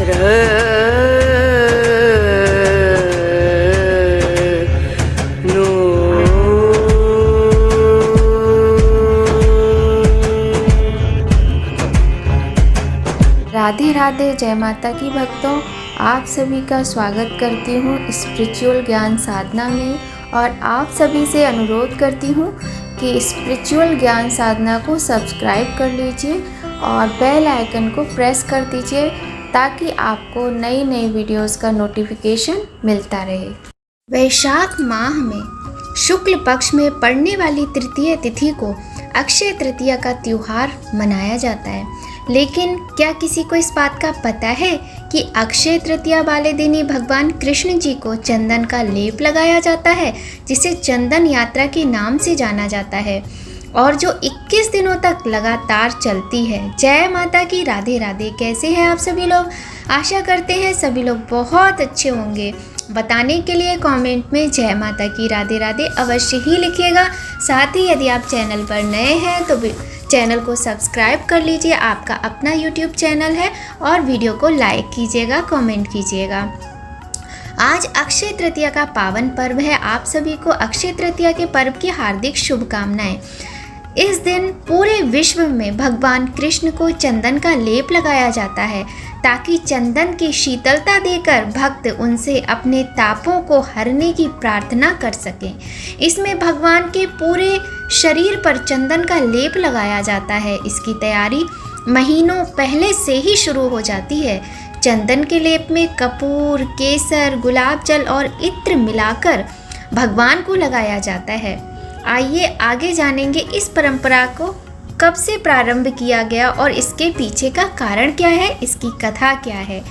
राधे राधे। जय माता की भक्तों, आप सभी का स्वागत करती हूँ स्पिरिचुअल ज्ञान साधना में। और आप सभी से अनुरोध करती हूँ कि स्पिरिचुअल ज्ञान साधना को सब्सक्राइब कर लीजिए और बेल आइकन को प्रेस कर दीजिए ताकि आपको नई नई वीडियोस का नोटिफिकेशन मिलता रहे। वैशाख माह में शुक्ल पक्ष में पड़ने वाली तृतीय तिथि को अक्षय तृतीया का त्योहार मनाया जाता है। लेकिन क्या किसी को इस बात का पता है कि अक्षय तृतीया वाले दिन ही भगवान कृष्ण जी को चंदन का लेप लगाया जाता है, जिसे चंदन यात्रा के नाम से जाना जाता है और जो 21 दिनों तक लगातार चलती है। जय माता की, राधे राधे। कैसे हैं आप सभी लोग? आशा करते हैं सभी लोग बहुत अच्छे होंगे। बताने के लिए कमेंट में जय माता की, राधे राधे अवश्य ही लिखिएगा। साथ ही यदि आप चैनल पर नए हैं तो चैनल को सब्सक्राइब कर लीजिए। आपका अपना यूट्यूब चैनल है और वीडियो को लाइक कीजिएगा, कमेंट कीजिएगा। आज अक्षय तृतीया का पावन पर्व है। आप सभी को अक्षय तृतीया के पर्व की हार्दिक शुभकामनाएं। इस दिन पूरे विश्व में भगवान कृष्ण को चंदन का लेप लगाया जाता है ताकि चंदन की शीतलता देकर भक्त उनसे अपने तापों को हरने की प्रार्थना कर सकें। इसमें भगवान के पूरे शरीर पर चंदन का लेप लगाया जाता है। इसकी तैयारी महीनों पहले से ही शुरू हो जाती है। चंदन के लेप में कपूर, केसर, गुलाब जल और इत्र मिलाकर भगवान को लगाया जाता है। आइए आगे जानेंगे इस परंपरा को कब से प्रारंभ किया गया और इसके पीछे का कारण क्या है, इसकी कथा क्या है।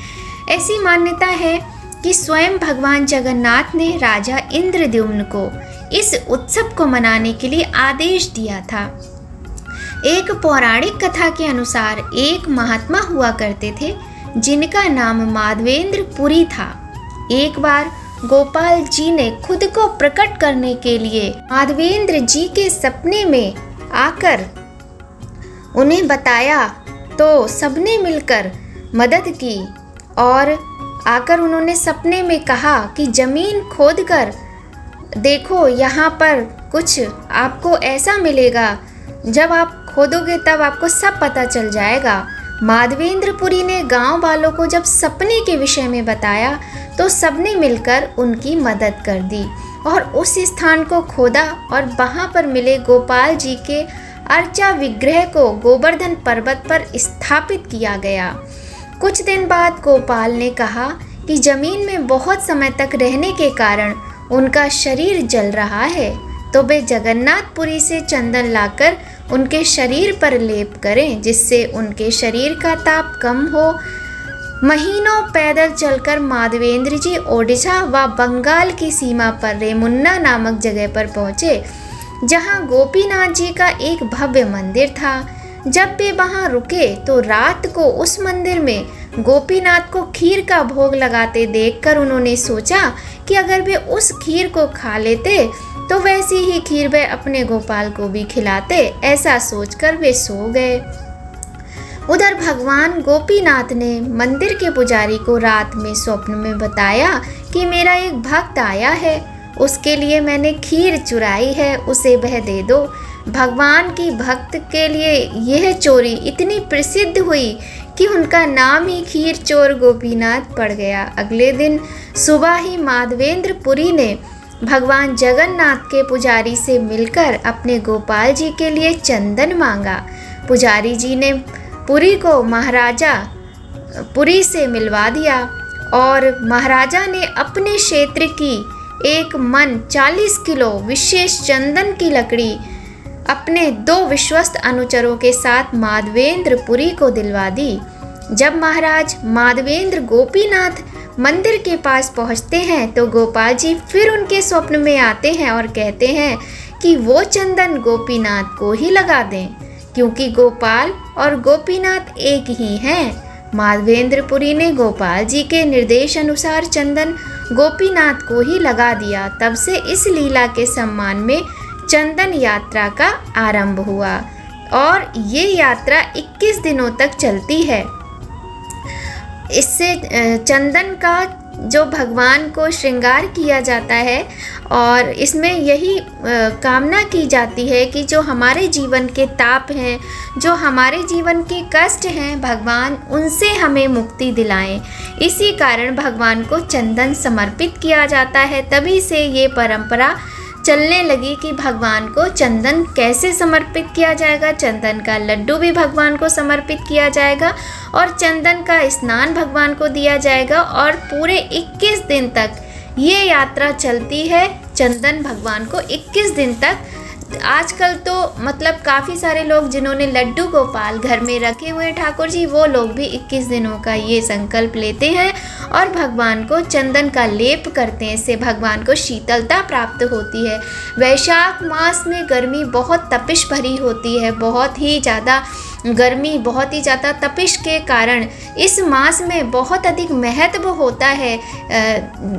ऐसी मान्यता है कि स्वयं भगवान जगन्नाथ ने राजा इंद्रद्युम्न को इस उत्सव को मनाने के लिए आदेश दिया था। एक पौराणिक कथा के अनुसार एक महात्मा हुआ करते थे जिनका नाम माधवेंद्र पुरी था। एक बार गोपाल जी ने खुद को प्रकट करने के लिए माधवेंद्र जी के सपने में आकर उन्हें बताया तो सबने मिलकर मदद की और आकर उन्होंने सपने में कहा कि ज़मीन खोदकर देखो, यहाँ पर कुछ आपको ऐसा मिलेगा, जब आप खोदोगे तब आपको सब पता चल जाएगा। माधवेंद्रपुरी ने गांव वालों को जब सपने के विषय में बताया तो सबने मिलकर उनकी मदद कर दी और उस स्थान को खोदा और वहाँ पर मिले गोपाल जी के अर्चा विग्रह को गोवर्धन पर्वत पर स्थापित किया गया। कुछ दिन बाद गोपाल ने कहा कि जमीन में बहुत समय तक रहने के कारण उनका शरीर जल रहा है, तो वे जगन्नाथपुरी से चंदन लाकर उनके शरीर पर लेप करें जिससे उनके शरीर का ताप कम हो। महीनों पैदल चलकर माधवेंद्र जी ओडिशा व बंगाल की सीमा पर रेमुन्ना नामक जगह पर पहुँचे, जहाँ गोपीनाथ जी का एक भव्य मंदिर था। जब वे वहाँ रुके तो रात को उस मंदिर में गोपीनाथ को खीर का भोग लगाते देखकर उन्होंने सोचा कि अगर वे उस खीर को खा लेते तो वैसी ही खीर वे अपने गोपाल को भी खिलाते। ऐसा सोचकर वे सो गए। उधर भगवान गोपीनाथ ने मंदिर के पुजारी को रात में स्वप्न में बताया कि मेरा एक भक्त आया है, उसके लिए मैंने खीर चुराई है, उसे वह दे दो। भगवान की भक्त के लिए यह चोरी इतनी प्रसिद्ध हुई कि उनका नाम ही खीर चोर गोपीनाथ पड़ गया। अगले दिन सुबह ही माधवेंद्रपुरी ने भगवान जगन्नाथ के पुजारी से मिलकर अपने गोपाल जी के लिए चंदन मांगा। पुजारी जी ने पुरी को महाराजा पुरी से मिलवा दिया और महाराजा ने अपने क्षेत्र की एक मन 40 किलो विशेष चंदन की लकड़ी अपने 2 विश्वस्त अनुचरों के साथ माधवेंद्रपुरी को दिलवा दी। जब महाराज माधवेंद्र गोपीनाथ मंदिर के पास पहुंचते हैं तो गोपाल जी फिर उनके स्वप्न में आते हैं और कहते हैं कि वो चंदन गोपीनाथ को ही लगा दें, क्योंकि गोपाल और गोपीनाथ एक ही हैं। माधवेंद्रपुरी ने गोपाल जी के निर्देश अनुसार चंदन गोपीनाथ को ही लगा दिया। तब से इस लीला के सम्मान में चंदन यात्रा का आरंभ हुआ और ये यात्रा 21 दिनों तक चलती है। इससे चंदन का जो भगवान को श्रृंगार किया जाता है और इसमें यही कामना की जाती है कि जो हमारे जीवन के ताप हैं, जो हमारे जीवन के कष्ट हैं, भगवान उनसे हमें मुक्ति दिलाएं। इसी कारण भगवान को चंदन समर्पित किया जाता है। तभी से ये परंपरा चलने लगी कि भगवान को चंदन कैसे समर्पित किया जाएगा। चंदन का लड्डू भी भगवान को समर्पित किया जाएगा और चंदन का स्नान भगवान को दिया जाएगा और पूरे 21 दिन तक ये यात्रा चलती है। चंदन भगवान को 21 दिन तक। आजकल तो मतलब काफ़ी सारे लोग जिन्होंने लड्डू गोपाल घर में रखे हुए हैं ठाकुर जी, वो लोग भी 21 दिनों का ये संकल्प लेते हैं और भगवान को चंदन का लेप करते हैं। इससे भगवान को शीतलता प्राप्त होती है। वैशाख मास में गर्मी बहुत तपिश भरी होती है, बहुत ही ज़्यादा गर्मी, बहुत ही ज़्यादा तपिश के कारण इस मास में बहुत अधिक महत्व होता है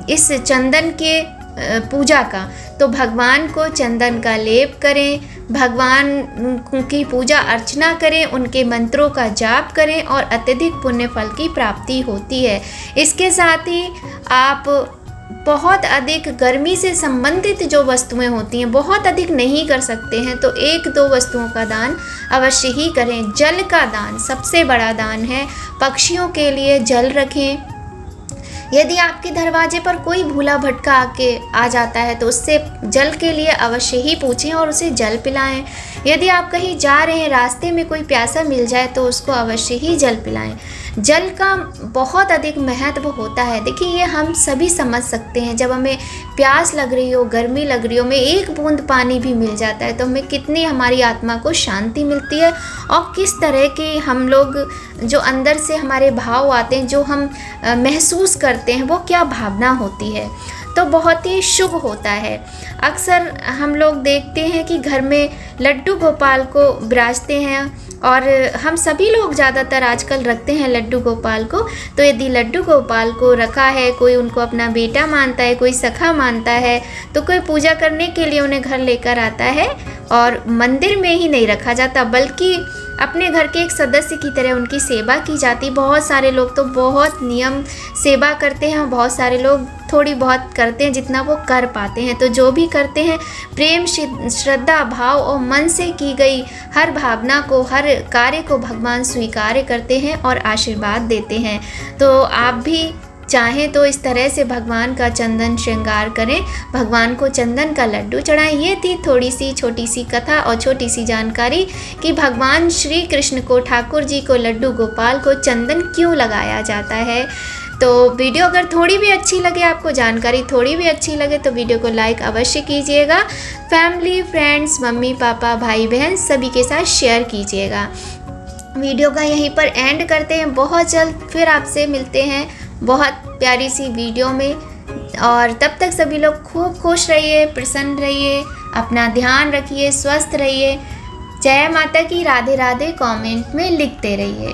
इस चंदन के पूजा का। तो भगवान को चंदन का लेप करें, भगवान की पूजा अर्चना करें, उनके मंत्रों का जाप करें और अत्यधिक पुण्य फल की प्राप्ति होती है। इसके साथ ही आप बहुत अधिक गर्मी से संबंधित जो वस्तुएं होती हैं बहुत अधिक नहीं कर सकते हैं तो 1-2 वस्तुओं का दान अवश्य ही करें। जल का दान सबसे बड़ा दान है। पक्षियों के लिए जल रखें। यदि आपके दरवाजे पर कोई भूला भटका आके आ जाता है तो उससे जल के लिए अवश्य ही पूछें और उसे जल पिलाएं। यदि आप कहीं जा रहे हैं, रास्ते में कोई प्यासा मिल जाए तो उसको अवश्य ही जल पिलाएं। जल का बहुत अधिक महत्व होता है। देखिए, ये हम सभी समझ सकते हैं। जब हमें प्यास लग रही हो, गर्मी लग रही हो, हमें एक बूंद पानी भी मिल जाता है तो हमें कितनी हमारी आत्मा को शांति मिलती है और किस तरह के हम लोग जो अंदर से हमारे भाव आते हैं, जो हम महसूस करते हैं, वो क्या भावना होती है। तो बहुत ही शुभ होता है। अक्सर हम लोग देखते हैं कि घर में लड्डू गोपाल को विराजते हैं और हम सभी लोग ज़्यादातर आजकल रखते हैं लड्डू गोपाल को। तो यदि लड्डू गोपाल को रखा है, कोई उनको अपना बेटा मानता है, कोई सखा मानता है, तो कोई पूजा करने के लिए उन्हें घर लेकर आता है और मंदिर में ही नहीं रखा जाता बल्कि अपने घर के एक सदस्य की तरह उनकी सेवा की जाती। बहुत सारे लोग तो बहुत नियम सेवा करते हैं, बहुत सारे लोग थोड़ी बहुत करते हैं जितना वो कर पाते हैं। तो जो भी करते हैं प्रेम, श्रद्धा, भाव और मन से की गई हर भावना को, हर कार्य को भगवान स्वीकार करते हैं और आशीर्वाद देते हैं। तो आप भी चाहें तो इस तरह से भगवान का चंदन श्रृंगार करें, भगवान को चंदन का लड्डू चढ़ाएं। ये थी थोड़ी सी छोटी सी कथा और छोटी सी जानकारी कि भगवान श्री कृष्ण को, ठाकुर जी को, लड्डू गोपाल को चंदन क्यों लगाया जाता है। तो वीडियो अगर थोड़ी भी अच्छी लगे, आपको जानकारी थोड़ी भी अच्छी लगे तो वीडियो को लाइक अवश्य कीजिएगा। फैमिली, फ्रेंड्स, मम्मी पापा, भाई बहन सभी के साथ शेयर कीजिएगा। वीडियो का यहीं पर एंड करते हैं। बहुत जल्द फिर आपसे मिलते हैं बहुत प्यारी सी वीडियो में और तब तक सभी लोग खूब खुश रहिए, प्रसन्न रहिए, अपना ध्यान रखिए, स्वस्थ रहिए। जय माता की। राधे राधे कमेंट में लिखते रहिए।